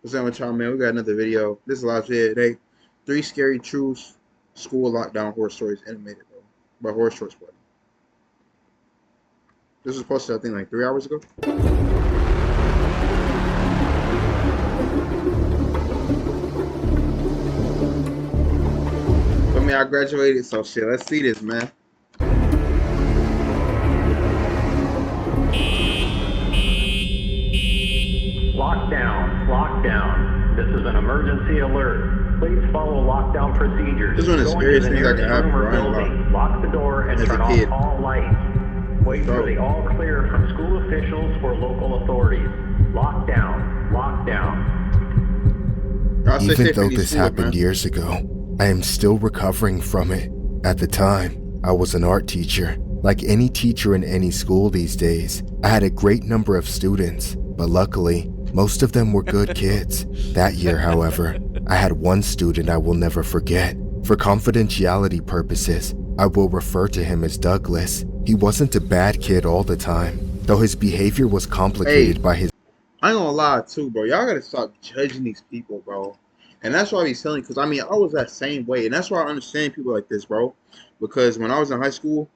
What's up with y'all, man? We got another video. This is last video today. 3 scary truths school lockdown horror stories animated, bro. By Horror Shorts, bro. This was posted, I think, like 3 hours ago. But I graduated, so shit. Let's see this, man. Lockdown, lockdown. This is an emergency alert. Please follow lockdown procedures. This is one of the scariest things that can happen, bro. Lock the door and turn off all lights. Wait for the all clear from school officials or local authorities. Lockdown, lockdown. Even though this happened years ago, I am still recovering from it. At the time, I was an art teacher. Like any teacher in any school these days, I had a great number of students, but luckily, most of them were good kids. That year, however, I had one student I will never forget. For confidentiality purposes, I will refer to him as Douglas. He wasn't a bad kid all the time, though his behavior was complicated by his... I ain't gonna lie too, bro. Y'all gotta stop judging these people, bro. And that's why I be telling, because I mean, I was that same way. And that's why I understand people like this, bro. Because when I was in high school,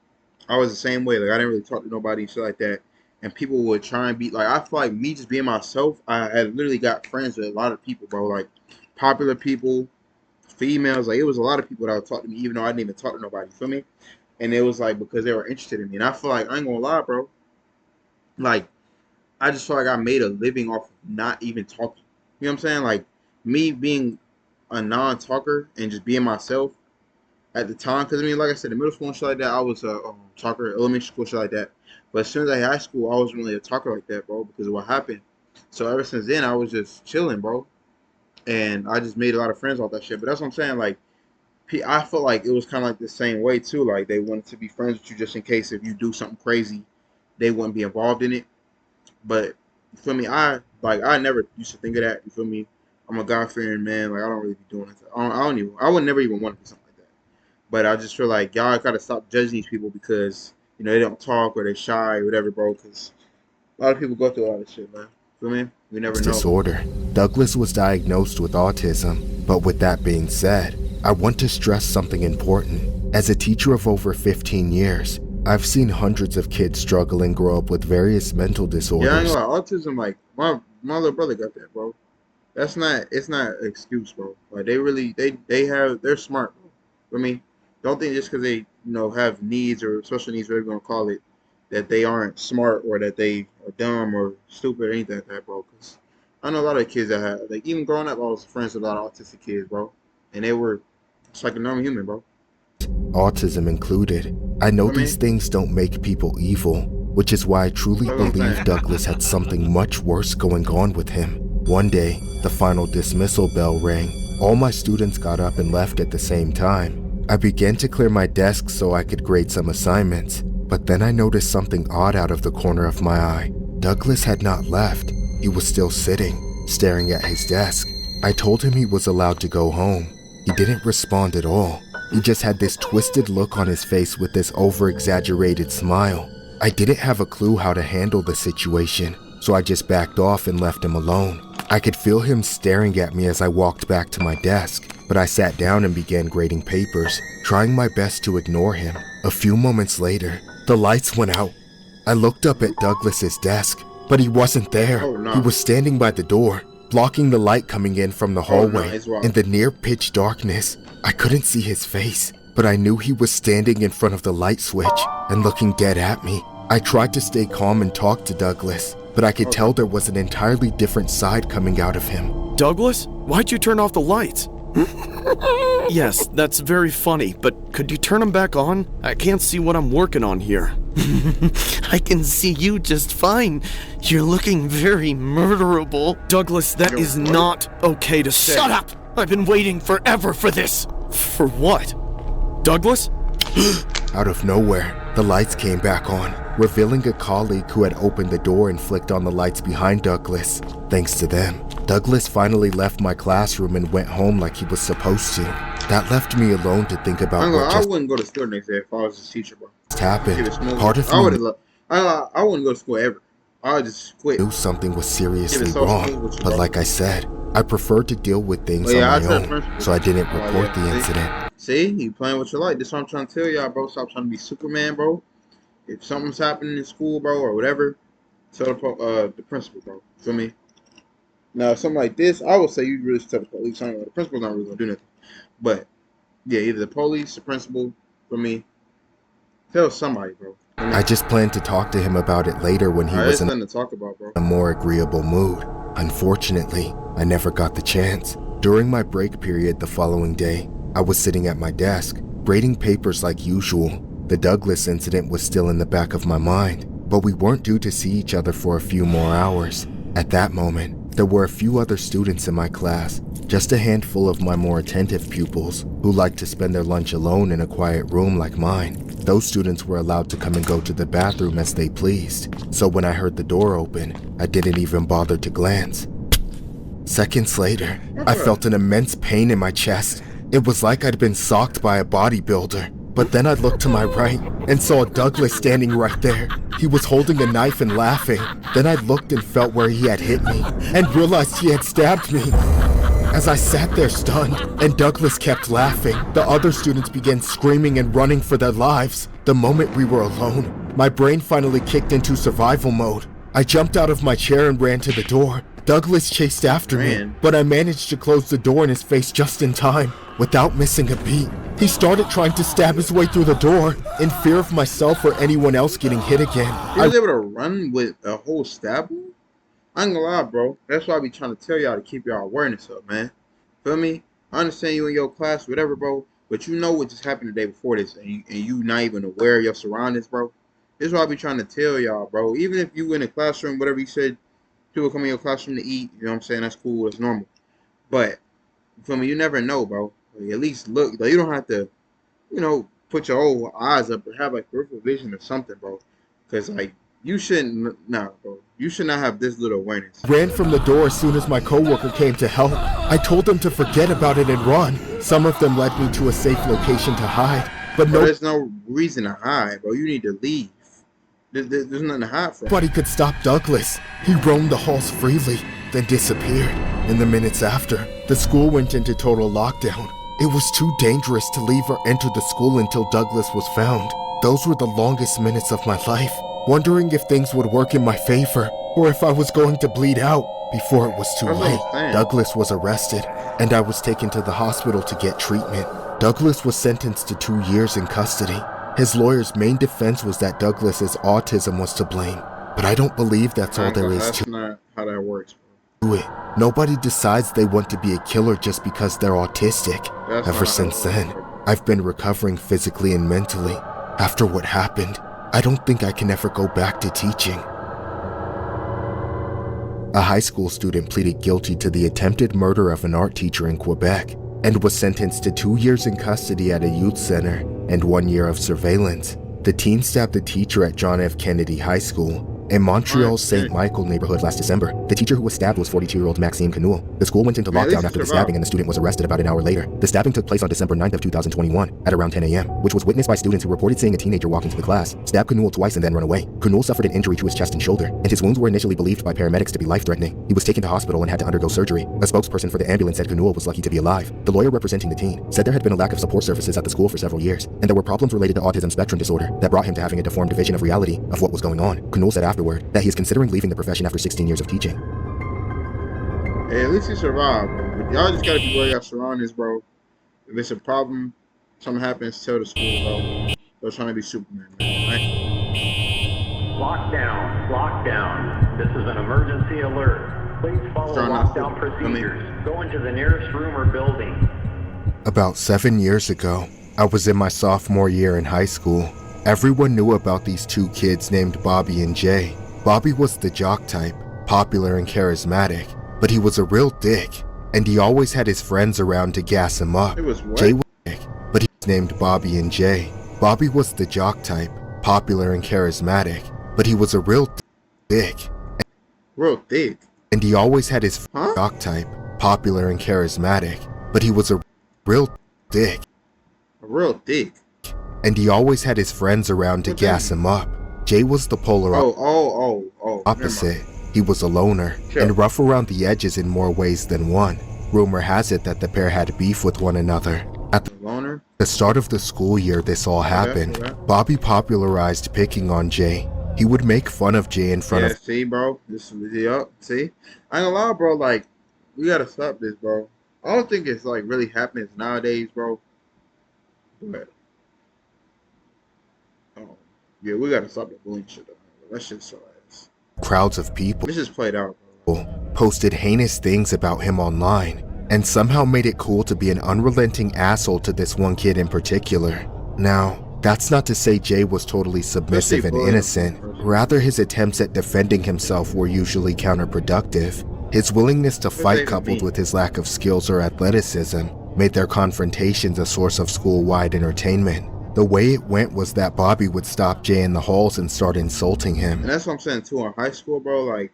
I was the same way. Like, I didn't really talk to nobody and shit like that. And people would try and be like, I feel like me just being myself, I had literally got friends with a lot of people, bro. Like, popular people, females. Like, it was a lot of people that would talk to me, even though I didn't even talk to nobody, you feel me? And it was like, because they were interested in me. And I feel like, I ain't gonna lie, bro. Like, I just feel like I made a living off of not even talking. You know what I'm saying? Like, me being a non-talker and just being myself at the time. Because, I mean, like I said, in middle school and shit like that, I was a talker. Elementary school, shit like that. But as soon as I hit high school, I wasn't really a talker like that, bro, because of what happened. So ever since then, I was just chilling, bro. And I just made a lot of friends off that shit. But that's what I'm saying. Like, I felt like it was kind of like the same way, too. Like, they wanted to be friends with you just in case if you do something crazy, they wouldn't be involved in it. But, you feel me? I never used to think of that. You feel me? I'm a God-fearing man. Like, I don't really be doing it. I would never even want to do something like that. But I just feel like y'all gotta stop judging these people because, you know, they don't talk or they're shy or whatever, bro. Because a lot of people go through a lot of shit, man. Feel me? We never know. Disorder. Douglas was diagnosed with autism. But with that being said, I want to stress something important. As a teacher of over 15 years, I've seen hundreds of kids struggle and grow up with various mental disorders. Yeah, I know. Autism, like, my little brother got that, bro. It's not an excuse, bro. Like, they're smart, bro. I mean, don't think just because they, you know, have needs or special needs, whatever you're going to call it, that they aren't smart or that they are dumb or stupid or anything like that, bro. Because I know a lot of kids that have, like, even growing up, I was friends with a lot of autistic kids, bro. And they were just like a normal human, bro. Autism included. I know these things don't make people evil, which is why I truly believe Douglas had something much worse going on with him. One day, the final dismissal bell rang. All my students got up and left at the same time. I began to clear my desk so I could grade some assignments, but then I noticed something odd out of the corner of my eye. Douglas had not left. He was still sitting, staring at his desk. I told him he was allowed to go home. He didn't respond at all. He just had this twisted look on his face with this over-exaggerated smile. I didn't have a clue how to handle the situation, so I just backed off and left him alone. I could feel him staring at me as I walked back to my desk, but I sat down and began grading papers, trying my best to ignore him. A few moments later, the lights went out. I looked up at Douglas's desk, but he wasn't there. He was standing by the door, blocking the light coming in from the hallway. In the near pitch darkness, I couldn't see his face, but I knew he was standing in front of the light switch and looking dead at me. I tried to stay calm and talk to Douglas, but I could tell there was an entirely different side coming out of him. Douglas, why'd you turn off the lights? Yes, that's very funny, but could you turn them back on? I can't see what I'm working on here. I can see you just fine. You're looking very murderable. Douglas, that is not okay to say. Shut up! I've been waiting forever for this. For what? Douglas? Out of nowhere, the lights came back on, revealing a colleague who had opened the door and flicked on the lights behind Douglas. Thanks to them, Douglas finally left my classroom and went home like he was supposed to. That left me alone to think about I wouldn't go to school next day if I was his teacher, bro. Happened. Part of me I wouldn't go to school ever. I would just quit. Knew something was seriously wrong, but like I said, I preferred to deal with things Well, yeah, on I my told own, principal. so I didn't Oh, report yeah, the see? incident. See, you playing what you like. This is what I'm trying to tell y'all, bro. Stop trying to be Superman, bro. If something's happening in school, bro, or whatever, tell the principal, bro. Feel me? Now, if something like this, I would say you really tell the police. I don't know. The principal's not really gonna do nothing. But yeah, either the police, the principal, for me, tell somebody, bro. I just planned to talk to him about it later when he was There's in nothing to talk about, bro. a more agreeable mood. Unfortunately, I never got the chance. During my break period the following day, I was sitting at my desk, grading papers like usual. The Douglas incident was still in the back of my mind, but we weren't due to see each other for a few more hours. At that moment, there were a few other students in my class, just a handful of my more attentive pupils who liked to spend their lunch alone in a quiet room like mine. Those students were allowed to come and go to the bathroom as they pleased, so when I heard the door open, I didn't even bother to glance. Seconds later, I felt an immense pain in my chest. It was like I'd been socked by a bodybuilder. But then I looked to my right and saw Douglas standing right there. He was holding a knife and laughing. Then I looked and felt where he had hit me and realized he had stabbed me. As I sat there stunned and Douglas kept laughing, the other students began screaming and running for their lives. The moment we were alone, my brain finally kicked into survival mode. I jumped out of my chair and ran to the door. Douglas chased after me, but I managed to close the door in his face just in time. Without missing a beat, he started trying to stab his way through the door. In fear of myself or anyone else getting hit again, He was able to run with a whole stab wound? I ain't gonna lie, bro. That's why I be trying to tell y'all to keep y'all awareness up, man. Feel me? I understand you in your class, whatever, bro. But you know what just happened the day before this, and you not even aware of your surroundings, bro. This is what I be trying to tell y'all, bro. Even if you in a classroom, whatever you said, people come in your classroom to eat, you know what I'm saying? That's cool, that's normal. But, you feel me? You never know, bro. Like, at least look. Like, you don't have to, you know, put your whole eyes up or have, like, peripheral vision or something, bro. Because, like, you shouldn't, nah, bro. You should not have this little awareness. Ran from the door as soon as my coworker came to help. I told them to forget about it and run. Some of them led me to a safe location to hide, but There's no reason to hide, bro. You need to leave. There's nothing to hide from. nobody could stop Douglas. He roamed the halls freely, then disappeared. In the minutes after, the school went into total lockdown. It was too dangerous to leave or enter the school until Douglas was found. Those were the longest minutes of my life, wondering if things would work in my favor or if I was going to bleed out. Before it was too late, Douglas was arrested and I was taken to the hospital to get treatment. Douglas was sentenced to 2 years in custody. His lawyer's main defense was that Douglas's autism was to blame, but I don't believe that's all there is to That's not how that works, it. Nobody decides they want to be a killer just because they're autistic. That's Ever not since how it then, works. I've been recovering physically and mentally. After what happened, I don't think I can ever go back to teaching. A high school student pleaded guilty to the attempted murder of an art teacher in Quebec and was sentenced to 2 years in custody at a youth center and 1 year of surveillance. The teen stabbed the teacher at John F. Kennedy High School in Montreal's St. Michael neighborhood last December. The teacher who was stabbed was 42-year-old Maxime Canul. The school went into lockdown after the stabbing and the student was arrested about an hour later. The stabbing took place on December 9th of 2021 at around 10 a.m., which was witnessed by students who reported seeing a teenager walk into the class, stab Canul twice and then run away. Canul suffered an injury to his chest and shoulder, and his wounds were initially believed by paramedics to be life-threatening. He was taken to hospital and had to undergo surgery. A spokesperson for the ambulance said Canul was lucky to be alive. The lawyer representing the teen said there had been a lack of support services at the school for several years, and there were problems related to autism spectrum disorder that brought him to having a deformed vision of reality of what was going on. Canul said afterward that he is considering leaving the profession after 16 years of teaching. Hey, at least you survived, bro. But y'all just gotta be aware of your surroundings, bro. If it's a problem, something happens, tell the school, bro. They're trying to be Superman, man. Right? Lockdown. This is an emergency alert. Please follow lockdown procedures. Go into the nearest room or building. About 7 years ago, I was in my sophomore year in high school. Everyone knew about these two kids named Bobby and Jay. Bobby was the jock type, popular and charismatic, but he was a real dick, and he always had his friends around to gas him up. It was what? Jay was a dick, but he was named Bobby and Jay. Bobby was the jock type, popular and charismatic, but he was a real dick. Real thick. And he always had his jock type, popular and charismatic, but he was a real dick. A real thick. And he always had his friends around to gas him up. Jay was the polar opposite. He was a loner Sure. and rough around the edges in more ways than one. Rumor has it that the pair had beef with one another. At Loner. the start of the school year this all happened. Okay. Bobby popularized picking on Jay. He would make fun of Jay in front Yeah, of see, bro. This is yup. See, I ain't gonna lie, bro. Like, we gotta stop this, bro. I don't think it's like really happening nowadays, bro. But yeah, we gotta stop the bullying shit. Though. That shit's so ass. crowds of people. This just played out, bro. Posted heinous things about him online, and somehow made it cool to be an unrelenting asshole to this one kid in particular. Now, that's not to say Jay was totally submissive and innocent. Rather, his attempts at defending himself were usually counterproductive. His willingness to fight, coupled with his lack of skills or athleticism, made their confrontations a source of school-wide entertainment. The way it went was that Bobby would stop Jay in the halls and start insulting him. And that's what I'm saying too. In high school, bro, like,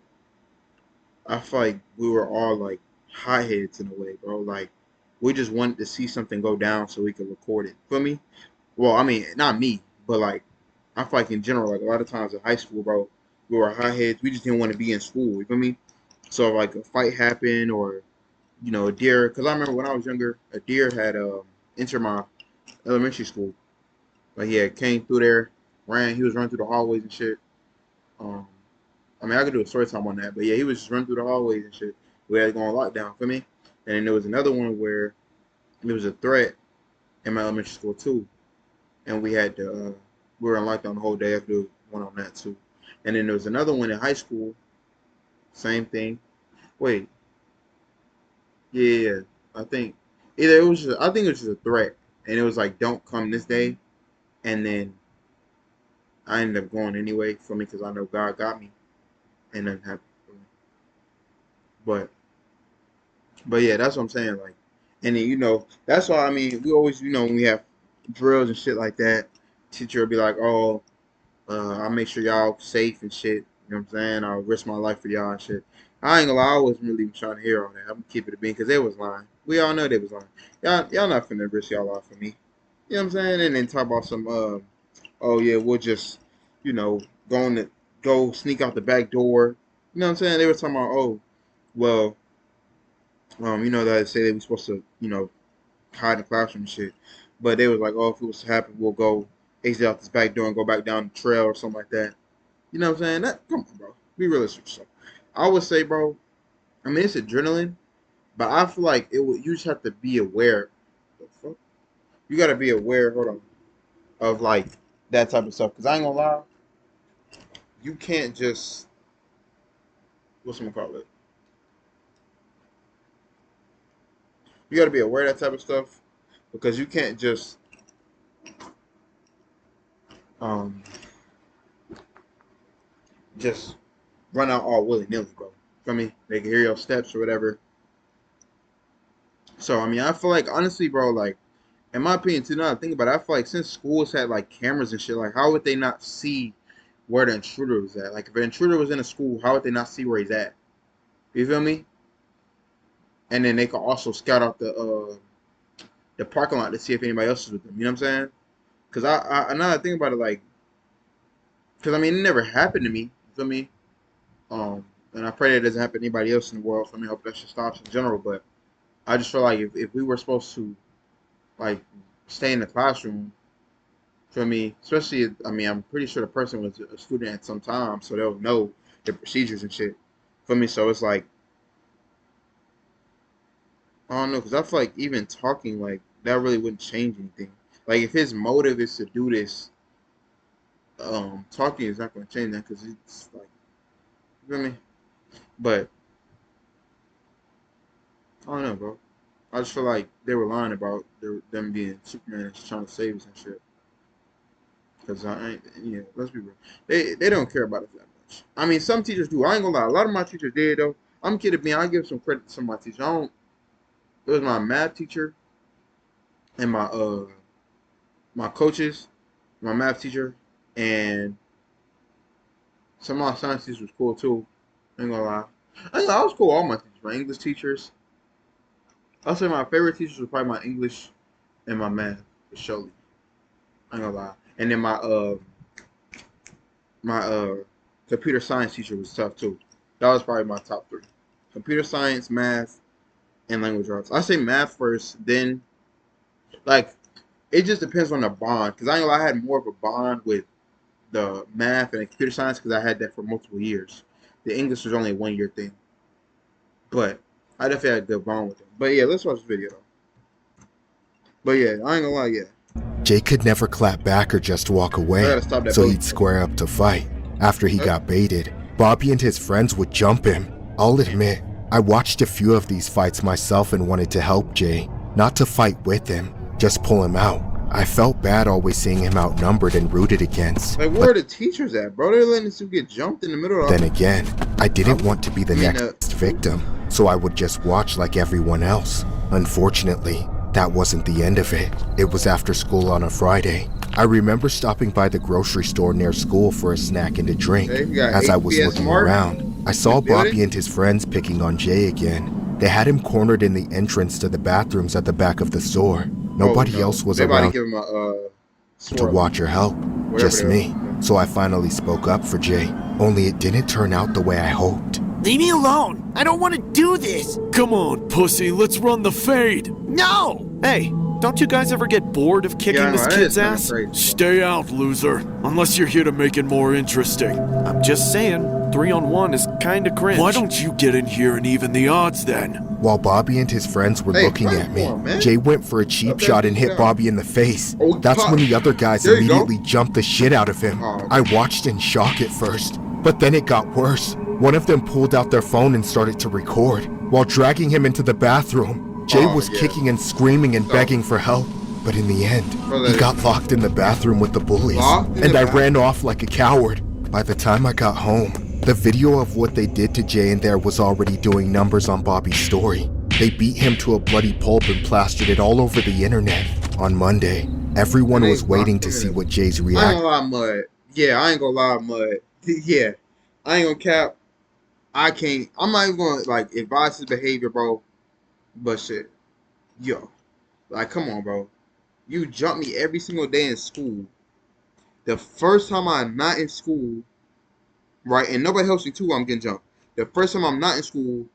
I feel like we were all like hotheads in a way, bro. Like, we just wanted to see something go down so we could record it. Feel me? Well, I mean, not me, but like, I feel like in general, like a lot of times in high school, bro, we were hotheads. We just didn't want to be in school. You feel me? So if, like, a fight happened, or a deer. Because I remember when I was younger, a deer had entered my elementary school. Like, yeah, came through there, he was running through the hallways and shit. I mean, I could do a story time on that, but yeah, he was just running through the hallways and shit. We had to go on lockdown, for me. And then there was another one where there was a threat in my elementary school too, and we had to we were on lockdown the whole day. I could do one on that too. And then there was another one in high school, same thing. Wait, yeah, I think it was just a threat, and it was like, don't come this day, and then I ended up going anyway for me because I know God got me, and nothing happened for me. But yeah, that's what I'm saying. Like, and then that's why, I mean, we always when we have drills and shit like that, teacher will be like, oh, I'll make sure y'all safe and shit. You know what I'm saying? I'll risk my life for y'all and shit. I ain't gonna lie, I wasn't really even trying to hear all that. I'm gonna keep it a bean because they was lying. We all know they was lying. Y'all not finna risk y'all life for me. You know what I'm saying? And then talk about some oh yeah, we'll just go sneak out the back door. You know what I'm saying? They were talking about, oh, well, that they say they were supposed to, hide in the classroom and shit. But they was like, oh, if it was to happen, we'll go exit out this back door and go back down the trail or something like that. You know what I'm saying? Come on, bro. Be realistic with yourself. I would say, bro, I mean, it's adrenaline, but I feel like you just have to be aware. The fuck? You got to be aware, hold on, of like that type of stuff. Because I ain't gonna lie, you can't just, what's I'm gonna call it? You got to be aware of that type of stuff because you can't just run out all willy nilly, bro. I mean, they can hear your steps or whatever. So I mean, I feel like, honestly, bro, like, in my opinion, too, now I think about it, I feel like since schools had like cameras and shit, like, how would they not see where the intruder was at? Like, if an intruder was in a school, how would they not see where he's at? You feel me? And then they could also scout out the parking lot to see if anybody else is with them. You know what I'm saying? Because now I think about it, like, because I mean, it never happened to me. You feel me? And I pray that it doesn't happen to anybody else in the world. So I hope that shit stops in general. But I just feel like if we were supposed to, like, stay in the classroom, for me, especially, I mean, I'm pretty sure the person was a student at some time, so they'll know the procedures and shit. For me, so it's like, I don't know, because I feel like even talking, like, that really wouldn't change anything. Like, if his motive is to do this, talking is not going to change that, because it's like, you feel me? But I don't know, bro. I just feel like they were lying about them being Superman and trying to save us and shit. Because let's be real. They don't care about us that much. I mean, some teachers do. I ain't gonna lie. A lot of my teachers did, though. I'm kidding, man. I give some credit to some of my teachers. It was my math teacher and my coaches, my math teacher, and some of my science teachers was cool too. I ain't gonna lie. I was cool with all my teachers. My English teachers. I'll say my favorite teachers were probably my English and my math, for surely. I ain't gonna lie. And then my computer science teacher was tough too. That was probably my top three: computer science, math, and language arts. I say math first, then like it just depends on the bond. Cause I know I had more of a bond with the math and the computer science because I had that for multiple years. The English was only a 1 year thing, but I definitely had a good bond with them. But yeah, let's watch this video though. But yeah, I ain't gonna lie, yeah. Jay could never clap back or just walk I away, gotta stop that so bullying. he'd square up to fight. After he got baited, Bobby and his friends would jump him. I'll admit, I watched a few of these fights myself and wanted to help Jay, not to fight with him, just pull him out. I felt bad always seeing him outnumbered and rooted against. Like, where are the teachers at, bro? They're letting this dude get jumped in the middle of. Then again, I didn't want to be the I mean, next victim, so I would just watch like everyone else. Unfortunately, that wasn't the end of it. It was after school on a Friday. I remember stopping by the grocery store near school for a snack and a drink. Hey, you got As I was HBS looking Mart? around, I saw You feel Bobby it? and his friends picking on Jay again. They had him cornered in the entrance to the bathrooms at the back of the store. Nobody Oh, no. else was They about to around give him a to swirl. watch or help, Whatever just they me. are. So I finally spoke up for Jay, only it didn't turn out the way I hoped. Leave me alone. I don't want to do this. Come on, pussy, let's run the fade. No. Hey, don't you guys ever get bored of kicking Yeah, I know, this that kid's is kinda ass? crazy. Stay out, loser. Unless you're here to make it more interesting. I'm just saying, 3-on-1 is kinda cringe. Why don't you get in here and even the odds then? While Bobby and his friends were Hey, looking fight at me, for him, man. Jay went for a cheap Okay, shot and hit down. Bobby in the face. Oh, That's pop. when the other guys There you go. immediately jumped the shit out of him. Oh, okay. I watched in shock at first, but then it got worse. One of them pulled out their phone and started to record. While dragging him into the bathroom, Jay Oh, was yeah. kicking and screaming and So- begging for help. But in the end, Brother- he got locked in the bathroom with the bullies, Locked in and the I bath- ran off like a coward. By the time I got home, the video of what they did to Jay in there was already doing numbers on Bobby's story. They beat him to a bloody pulp and plastered it all over the internet. On Monday, everyone They was waiting locked to him see in. what Jay's I ain't reaction. gonna lie, Mud. Yeah, I ain't gonna lie, Mud. Yeah, I ain't gonna cap. I can't. I'm not even gonna like advise his behavior, bro. But shit, yo, like, come on, bro. You jump me every single day in school. The first time I'm not in school, right, and nobody helps me too, I'm getting jumped. The first time I'm not in school,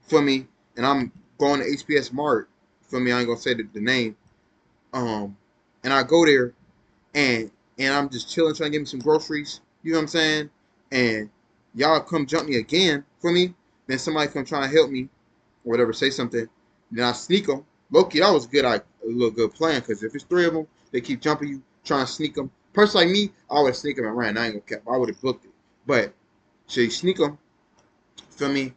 for me, and I'm going to HPS Mart, for me, I ain't gonna say the name. And I go there, and I'm just chilling, trying to get me some groceries. You know what I'm saying? And y'all come jump me again for me. Then somebody come try and help me, or whatever, say something. Then I sneak them. Loki, that was good. A little good plan, because if it's three of them, they keep jumping you, trying to sneak them. Person like me, I would sneak them and ran. I ain't gonna cap. I would have booked it. But so you sneak them, feel me?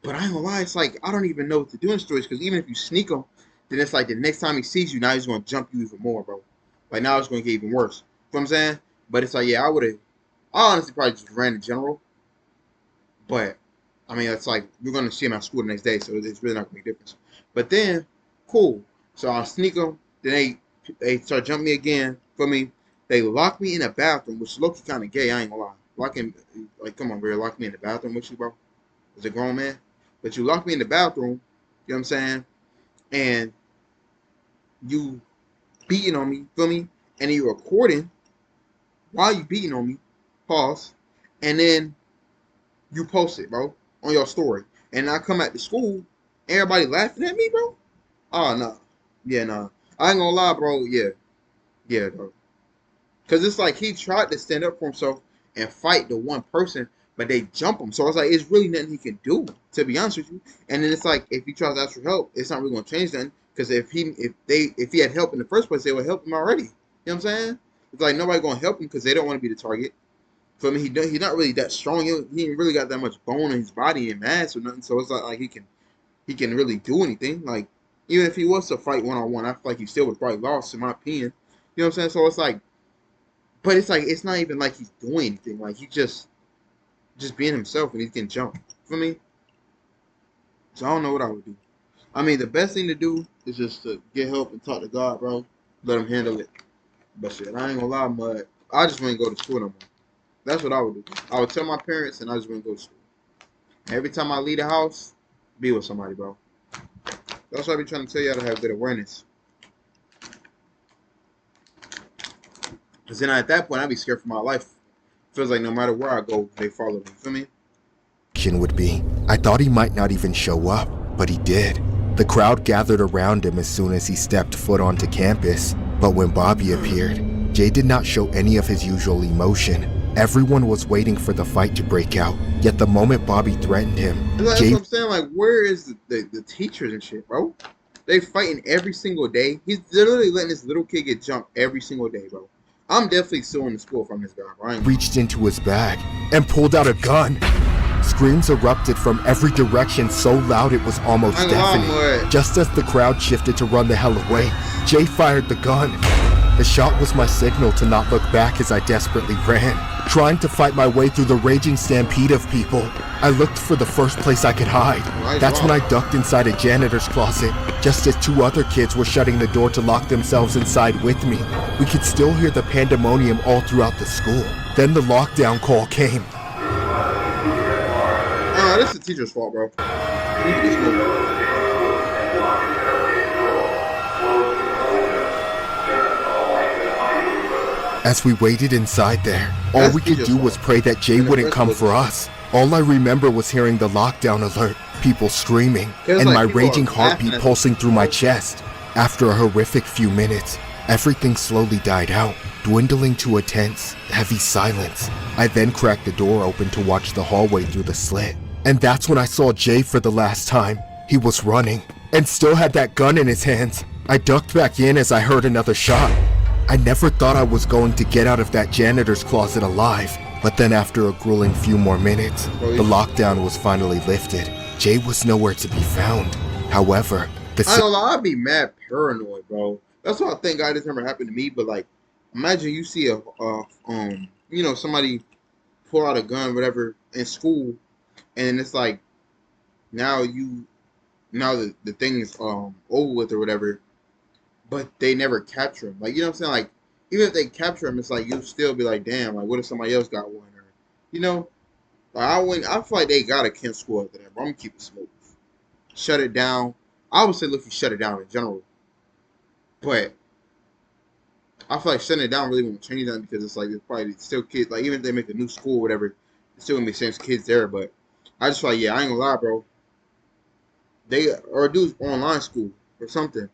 But I ain't gonna lie, it's like I don't even know what to do in stories, because even if you sneak them, then it's like the next time he sees you, now he's gonna jump you even more, bro. Like now it's gonna get even worse. You know what I'm saying? But it's like, yeah, I honestly probably just ran in general. But I mean, it's like you're gonna see him at school the next day, so it's really not gonna make a difference. But then, cool. So I'll sneak them. Then they start jumping me again. For me, they lock me in a bathroom, which low-key kind of gay. I ain't gonna lie. Locking, like, come on, bro, lock me in the bathroom with you, bro. As a grown man, but you lock me in the bathroom. You know what I'm saying? And you beating on me, feel me? And you recording while you beating on me. Pause. And then you post it, bro, on your story. And I come at the school, everybody laughing at me, bro. Oh no, yeah, no, I ain't gonna lie, bro. Yeah, bro. Cause it's like he tried to stand up for himself and fight the one person, but they jump him. So it's like it's really nothing he can do, to be honest with you. And then it's like if he tries to ask for help, it's not really gonna change nothing. Because if he had help in the first place, they would help him already. You know what I'm saying? It's like nobody gonna help him because they don't want to be the target. For me, he's not really that strong. He ain't really got that much bone in his body and mass or nothing. So it's not like he can really do anything. Like even if he was to fight 1-on-1, I feel like he still would probably lost in my opinion. You know what I'm saying? So it's like, but it's like it's not even like he's doing anything. Like he's just being himself and he can jump. For me, so I don't know what I would do. I mean, the best thing to do is just to get help and talk to God, bro. Let him handle it. But shit, I ain't gonna lie, Mud. I just wouldn't go to school no more. That's what I would do. I would tell my parents and I just wouldn't go to school. Every time I leave the house, be with somebody, bro. That's why I be trying to tell y'all to have good awareness. Because then at that point, I'd be scared for my life. Feels like no matter where I go, they follow me. Feel me? reaction would be. I thought he might not even show up, but he did. The crowd gathered around him as soon as he stepped foot onto campus, but when Bobby appeared, Jay did not show any of his usual emotion. Everyone was waiting for the fight to break out, yet the moment Bobby threatened him, That's Jay... what I'm saying, like, where is the teachers and shit, bro? They fighting every single day. He's literally letting this little kid get jumped every single day, bro. I'm definitely suing the school from this guy, bro. reached into his bag and pulled out a gun. Screams erupted from every direction so loud it was almost deafening. Just as the crowd shifted to run the hell away, Jay fired the gun. The shot was my signal to not look back as I desperately ran, trying to fight my way through the raging stampede of people. I looked for the first place I could hide. That's when I ducked inside a janitor's closet, just as two other kids were shutting the door to lock themselves inside with me. We could still hear the pandemonium all throughout the school. Then the lockdown call came. This is the teacher's fault, bro. We need to just move. As we waited inside there, all we could do was pray that Jay wouldn't come for us. All I remember was hearing the lockdown alert, people screaming, and my raging heartbeat pulsing through my chest. After a horrific few minutes, everything slowly died out, dwindling to a tense, heavy silence. I then cracked the door open to watch the hallway through the slit. And that's when I saw Jay for the last time. He was running, and still had that gun in his hands. I ducked back in as I heard another shot. I never thought I was going to get out of that janitor's closet alive, but then after a grueling few more minutes, the lockdown was finally lifted. Jay was nowhere to be found. However, I don't know, I'd be mad paranoid, bro. That's what I think this never happened to me, but like, imagine you see somebody pull out a gun, whatever, in school, and it's like, now the thing is over with or whatever, but they never capture him. Like, you know what I'm saying? Like, even if they capture him, it's like, you'll still be like, damn, like, what if somebody else got one? Or, you know? Like, I feel like they gotta cancel school after that, but I'm gonna keep it smooth. Shut it down. I would say, look, you shut it down in general. But I feel like shutting it down really won't change that, because it's like, there's probably still kids, like, even if they make a new school or whatever, it's still gonna be the same kids there. But I just feel like, yeah, I ain't gonna lie, bro. Or do online school or something,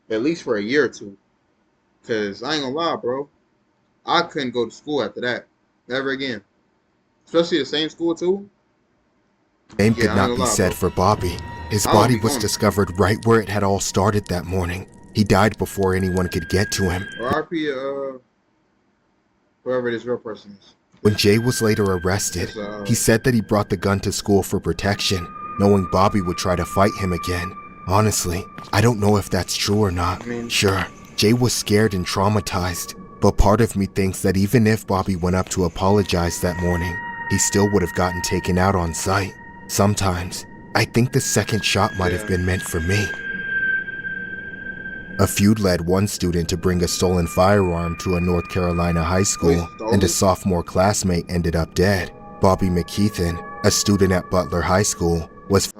at least for a year or two. Because I ain't gonna lie, bro. I couldn't go to school after that. Never again. Especially the same school, too. Name could not be said for Bobby. His body was discovered right where it had all started that morning. He died before anyone could get to him. RP, whoever this real person is. When Jay was later arrested, he said that he brought the gun to school for protection, knowing Bobby would try to fight him again. Honestly, I don't know if that's true or not. Sure, Jay was scared and traumatized, but part of me thinks that even if Bobby went up to apologize that morning, he still would have gotten taken out on sight. Sometimes, I think the second shot might have been meant for me. A feud led one student to bring a stolen firearm to a North Carolina high school, and a sophomore classmate ended up dead. Bobby McKeithen, a student at Butler High School, was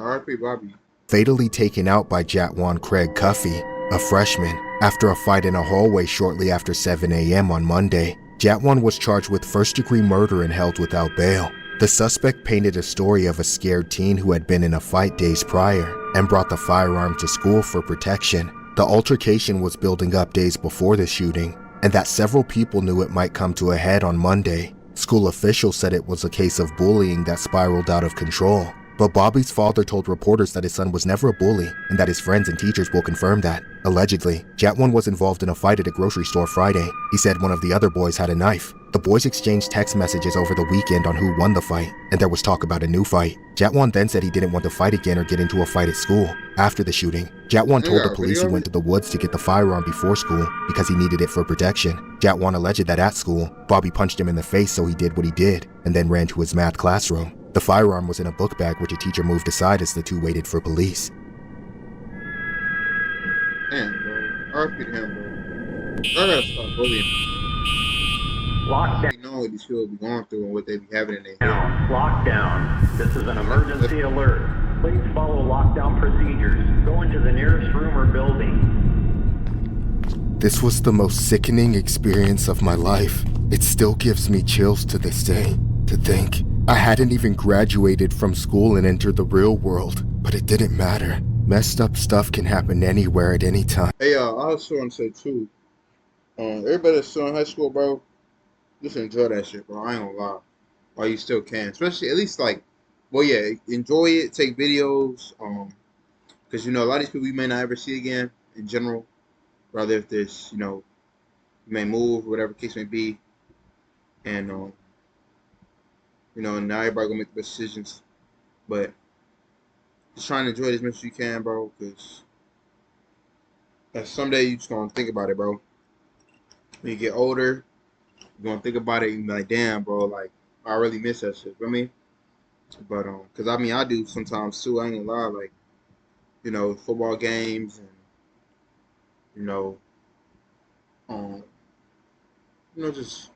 fatally taken out by Jatwan Craig Cuffey, a freshman, after a fight in a hallway shortly after 7 a.m. on Monday. Jatwan was charged with first-degree murder and held without bail. The suspect painted a story of a scared teen who had been in a fight days prior and brought the firearm to school for protection. The altercation was building up days before the shooting, and that several people knew it might come to a head on Monday. School officials said it was a case of bullying that spiraled out of control. But Bobby's father told reporters that his son was never a bully, and that his friends and teachers will confirm that. Allegedly, Jatwan was involved in a fight at a grocery store Friday. He said one of the other boys had a knife. The boys exchanged text messages over the weekend on who won the fight, and there was talk about a new fight. Jatwan then said he didn't want to fight again or get into a fight at school. After the shooting, Jatwan told the police he went to the woods to get the firearm before school because he needed it for protection. Jatwan alleged that at school, Bobby punched him in the face, so he did what he did, and then ran to his math classroom. The firearm was in a book bag which a teacher moved aside as the two waited for police. Damn, bro. RP to him, bro. I gotta stop bullying. Lockdown. You know what these people be going through and what they be having in their head. Lockdown. This is an emergency alert. Please follow lockdown procedures. Go into the nearest room or building. This was the most sickening experience of my life. It still gives me chills to this day to think I hadn't even graduated from school and entered the real world, but it didn't matter. Messed up stuff can happen anywhere at any time. Hey, I also want to say too, everybody that's still in high school, bro, just enjoy that shit, bro. I ain't gonna lie. While you still can, especially at least like, well, yeah, enjoy it, take videos, because you know a lot of these people you may not ever see again in general. Rather if there's, you know, you may move, whatever case may be, and you know, now everybody gonna make the best decisions, but just trying to enjoy it as much as you can, bro, because someday you just gonna think about it, bro. When you get older, you're gonna think about it and be like, damn, bro, like I really miss that shit. You know what I mean? But cause I mean I do sometimes too. I ain't gonna lie, like, you know, football games and you know, just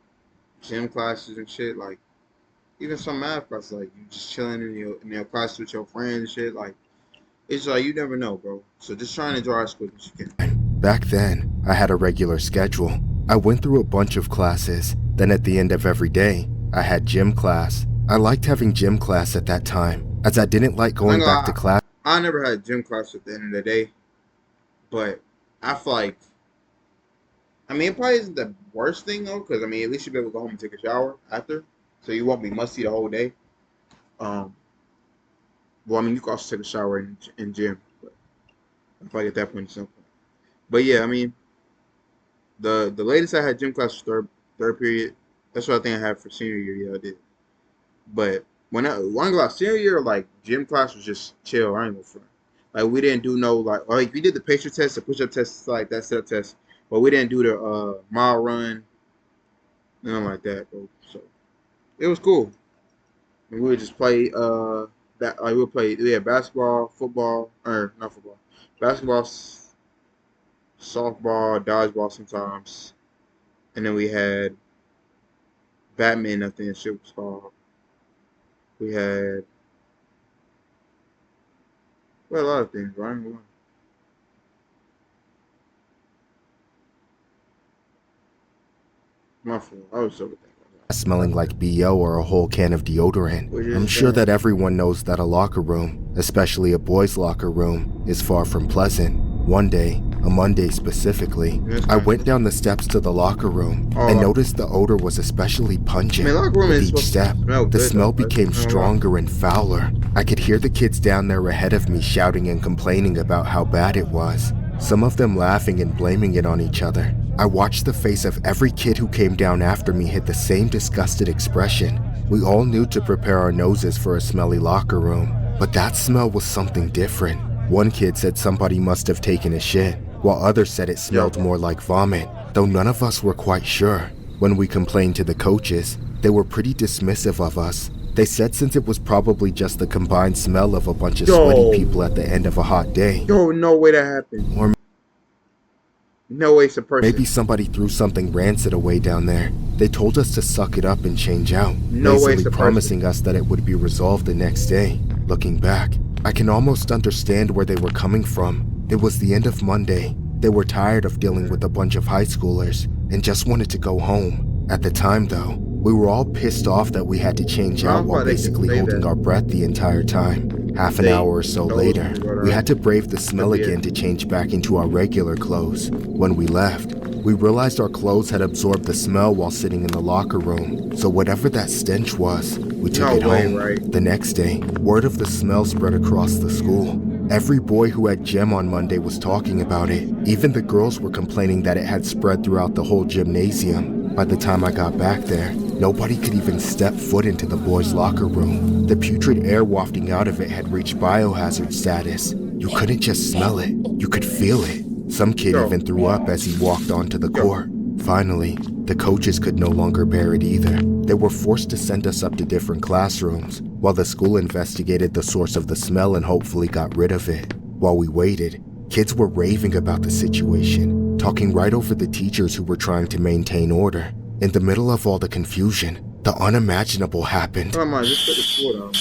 gym classes and shit. Like even some math classes, like you just chilling in your class with your friends and shit. Like it's like you never know, bro. So just try and enjoy as quick as you can. Back then, I had a regular schedule. I went through a bunch of classes. Then at the end of every day, I had gym class. I liked having gym class at that time, as I didn't like going back to class. I never had gym class at the end of the day, but I feel like, I mean, it probably isn't the worst thing though, because I mean, at least you'll be able to go home and take a shower after, so you won't be musty the whole day. Well, I mean, you can also take a shower in gym, but I feel like at that point it's simple. But yeah, I mean, the latest I had gym class was third period. That's what I think I had for senior year. Yeah, I did. But when I got senior year, like gym class was just chill. I ain't gonna front. Like we didn't do no like we did the pacer test, the push up test, like that set up test, but we didn't do the mile run, nothing like that, bro. So it was cool. And we would just play we had basketball, football, or not football, basketball, softball, dodgeball sometimes, and then we had badminton. I think shit was called. We had a lot of things, right? My fault. I was so smelling like BO or a whole can of deodorant. I'm sure that everyone knows that a locker room, especially a boys' locker room, is far from pleasant. One day, a Monday specifically, I went down the steps to the locker room and noticed the odor was especially pungent. With each step, the smell became stronger and fouler. I could hear the kids down there ahead of me shouting and complaining about how bad it was, some of them laughing and blaming it on each other. I watched the face of every kid who came down after me hit the same disgusted expression. We all knew to prepare our noses for a smelly locker room, but that smell was something different. One kid said somebody must have taken a shit, while others said it smelled more like vomit, though none of us were quite sure. When we complained to the coaches, they were pretty dismissive of us. They said since it was probably just the combined smell of a bunch of sweaty people at the end of a hot day. No way that happened. Or no way it's a person. Maybe somebody threw something rancid away down there. They told us to suck it up and change out, no way it's a promising us that it would be resolved the next day. Looking back, I can almost understand where they were coming from. It was the end of Monday. They were tired of dealing with a bunch of high schoolers and just wanted to go home. At the time though, we were all pissed off that we had to change out while basically holding our breath the entire time. Half an hour or so later, we had to brave the smell again to change back into our regular clothes. When we left, we realized our clothes had absorbed the smell while sitting in the locker room, so whatever that stench was, we took it home. The next day, word of the smell spread across the school. Every boy who had gym on Monday was talking about it. Even the girls were complaining that it had spread throughout the whole gymnasium. By the time I got back there, nobody could even step foot into the boys' locker room. The putrid air wafting out of it had reached biohazard status. You couldn't just smell it, you could feel it. Some kid even threw up as he walked onto the court. Finally, the coaches could no longer bear it either. They were forced to send us up to different classrooms, while the school investigated the source of the smell and hopefully got rid of it. While we waited, kids were raving about the situation, talking right over the teachers who were trying to maintain order. In the middle of all the confusion, the unimaginable happened. Come on, just put the sword out,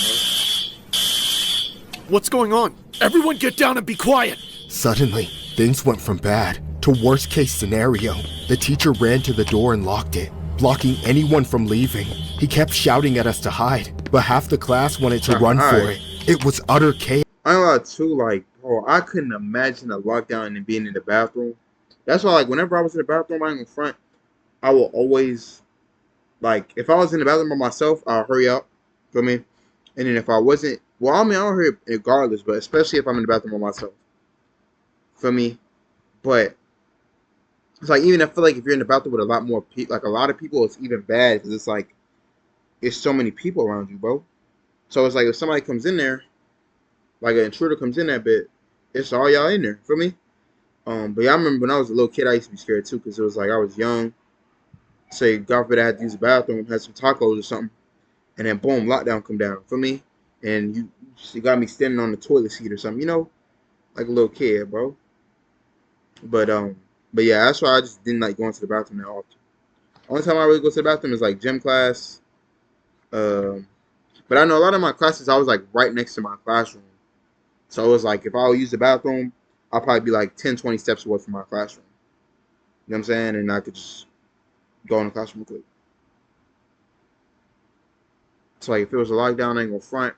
bro. What's going on? Everyone get down and be quiet! Suddenly, things went from bad to worst case scenario. The teacher ran to the door and locked it, blocking anyone from leaving. He kept shouting at us to hide, but half the class wanted to run for Alright. it. It was utter chaos. I ain't gonna lie too, like, bro, I couldn't imagine a lockdown and being in the bathroom. That's why, like, whenever I was in the bathroom, I ain't gonna front, I will always, like, if I was in the bathroom by myself, I'll hurry up, feel me? And then if I wasn't, well, I mean, I'll hurry up regardless, but especially if I'm in the bathroom by myself, feel me? But it's like, even I feel like if you're in the bathroom with a lot more people, like a lot of people, it's even bad because it's like, it's so many people around you, bro. So it's like if somebody comes in there, like an intruder comes in that bit, it's all y'all in there, feel me? But yeah, I remember when I was a little kid, I used to be scared too because it was like I was young. Say, God forbid, I had to use the bathroom, had some tacos or something, and then boom, lockdown come down, feel me? And you got me standing on the toilet seat or something, you know, like a little kid, bro. But yeah, that's why I just didn't like going to the bathroom that often. Only time I really go to the bathroom is like gym class. But I know a lot of my classes, I was like right next to my classroom. So it was like if I would use the bathroom, I'll probably be like 10, 20 steps away from my classroom. You know what I'm saying? And I could just go in the classroom quick. So like if it was a lockdown, I ain't gonna front,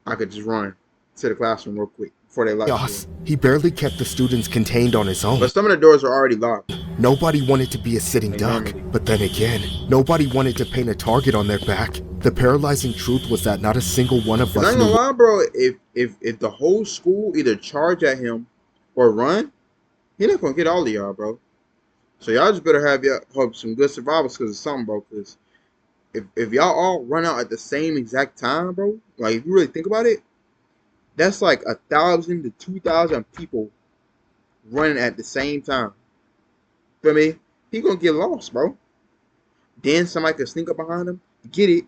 I could just run to the classroom real quick before they locked the door. He barely kept the students contained on his own. But some of the doors were already locked. Nobody wanted to be a sitting duck, but then again, nobody wanted to paint a target on their back. The paralyzing truth was that not a single one of us I ain't gonna lie, bro, if the whole school either charge at him or run, he not gonna get all of y'all, bro. So y'all just better have some good survivors because of something, bro. Because if y'all all run out at the same exact time, bro, like if you really think about it, that's like 1,000 to 2,000 people running at the same time. Feel me? He gonna get lost, bro. Then somebody could sneak up behind him, get it,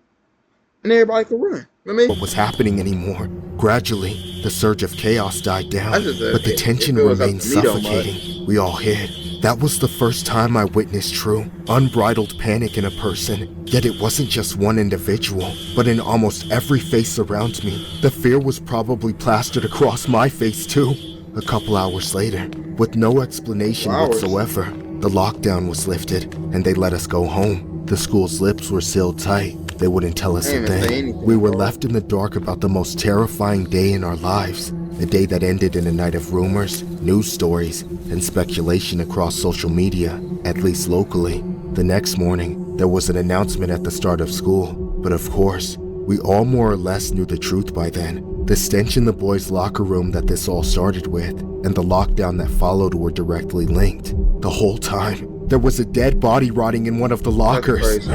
and everybody could run. Feel me? What was happening anymore? Gradually, the surge of chaos died down, but the tension it was up remained to me, though, suffocating. We all hid. That was the first time I witnessed true, unbridled panic in a person. Yet it wasn't just one individual, but in almost every face around me. The fear was probably plastered across my face too. A couple hours later, with no explanation whatsoever, the lockdown was lifted and they let us go home. The school's lips were sealed tight. They wouldn't tell us a thing. We were left in the dark about the most terrifying day in our lives. A day that ended in a night of rumors, news stories, and speculation across social media, at least locally. The next morning, there was an announcement at the start of school. But of course, we all more or less knew the truth by then. The stench in the boys' locker room that this all started with, and the lockdown that followed were directly linked. The whole time, there was a dead body rotting in one of the lockers.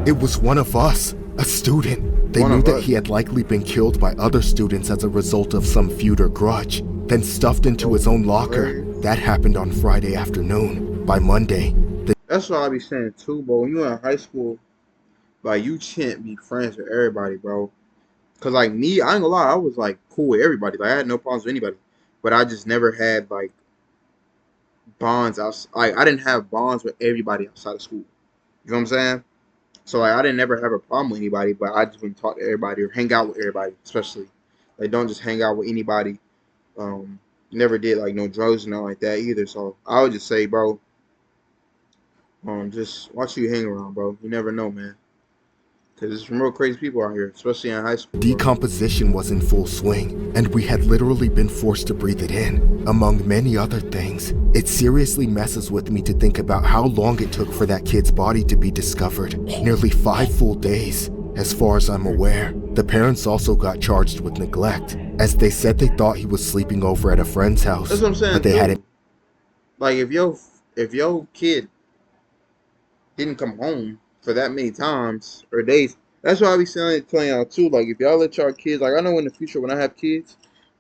It was one of us, a student. They knew that he had likely been killed by other students as a result of some feud or grudge, then stuffed into his own locker. That happened on Friday afternoon. By Monday, that's what I be saying too, bro. When you in high school, like you can't be friends with everybody, bro. Cause like me, I ain't gonna lie, I was like cool with everybody. Like I had no problems with anybody, but I just never had like bonds outside. Like I didn't have bonds with everybody outside of school. You know what I'm saying? So like, I didn't never have a problem with anybody, but I just wouldn't talk to everybody or hang out with everybody, especially. Like, don't just hang out with anybody. Never did like no drugs and all like that either. So I would just say, bro, just watch who you hang around, bro. You never know, man. Because there's some real crazy people out here, especially in high school. Decomposition was in full swing, and we had literally been forced to breathe it in, among many other things. It seriously messes with me to think about how long it took for that kid's body to be discovered. Nearly 5 full days. As far as I'm aware, the parents also got charged with neglect, as they said they thought he was sleeping over at a friend's house. That's what I'm saying, but they hadn't. Like, if your kid didn't come home for that many times or days, that's why I be telling y'all too. Like, if y'all let y'all kids, like, I know in the future when I have kids,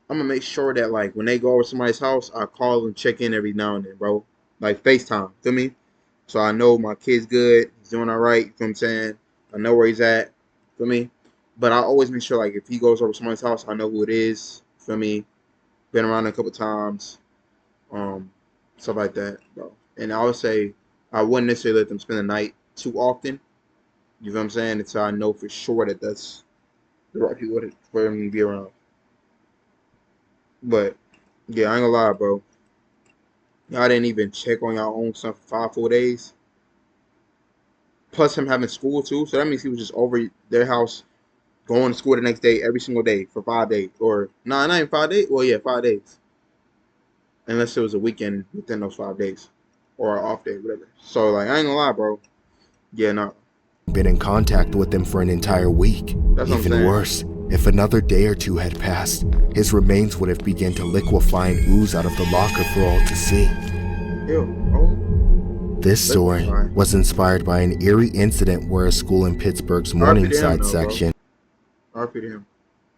I'm gonna make sure that like when they go over to somebody's house, I call and check in every now and then, bro. Like FaceTime, feel me? So I know my kid's good, he's doing all right. You know what I'm saying? I know where he's at, feel me? But I always make sure like if he goes over to somebody's house, I know who it is, feel me? Been around a couple times, stuff like that, bro. And I would say I wouldn't necessarily let them spend the night too often. You know what I'm saying? Until I know for sure that that's the right people for them to be around. But yeah, I ain't gonna lie, bro. Y'all didn't even check on y'all own son for 5 full days. Plus him having school too, so that means he was just over their house going to school the next day every single day for 5 days, or nah, not even 5 days. Well, yeah, 5 days, unless it was a weekend within those 5 days, or an off day, whatever. So like, I ain't gonna lie, bro. Yeah, no, been in contact with him for an entire week. that's what I'm Even saying. worse, if another day or two had passed, his remains would have begun to liquefy and ooze out of the locker for all to see. Ew, oh. This story Liquefy. was inspired by an eerie incident where a school in Pittsburgh's Morningside section RP to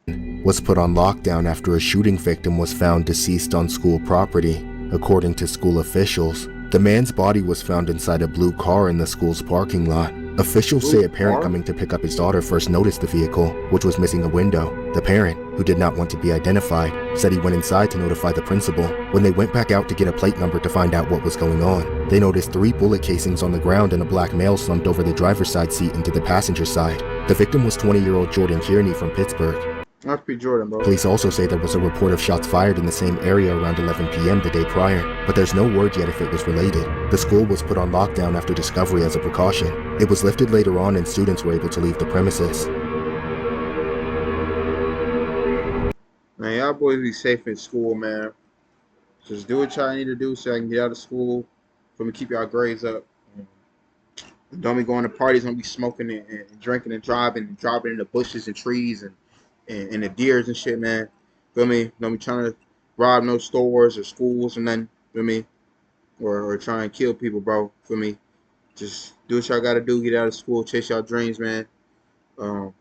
him. was put on lockdown after a shooting victim was found deceased on school property. According to school officials, the man's body was found inside a blue car in the school's parking lot. Officials say a parent coming to pick up his daughter first noticed the vehicle, which was missing a window. The parent, who did not want to be identified, said he went inside to notify the principal. When they went back out to get a plate number to find out what was going on, they noticed 3 bullet casings on the ground and a black male slumped over the driver's side seat into the passenger side. The victim was 20-year-old Jordan Kearney from Pittsburgh. RP Jordan, bro. Police also say there was a report of shots fired in the same area around 11 p.m. the day prior, but there's no word yet if it was related. The school was put on lockdown after discovery as a precaution. It was lifted later on and students were able to leave the premises. Man, y'all boys be safe in school, man. Just do what y'all need to do so I can get out of school. For me, keep y'all grades up. Don't be going to parties. Don't be smoking and drinking and dropping in the bushes and trees and the deers and shit, man. Feel me? Don't be trying to rob no stores or schools and nothing. Feel me? Or try and kill people, bro. Feel me? Just do what y'all gotta do. Get out of school. Chase y'all dreams, man.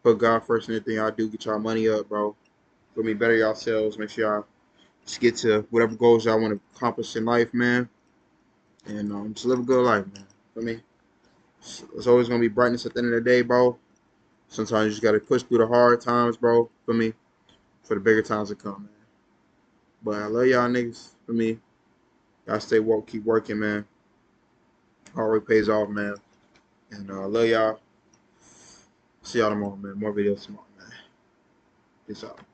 Put God first in everything y'all do. Get y'all money up, bro. Feel me? Better yourselves. Make sure y'all just get to whatever goals y'all want to accomplish in life, man. And just live a good life, man. Feel me? It's always gonna be brightness at the end of the day, bro. Sometimes you just gotta push through the hard times, bro. For me, for the bigger times to come, man. But I love y'all niggas. For me, y'all stay woke, keep working, man. Hard work pays off, man. And I love y'all. See y'all tomorrow, man. More videos tomorrow, man. Peace out.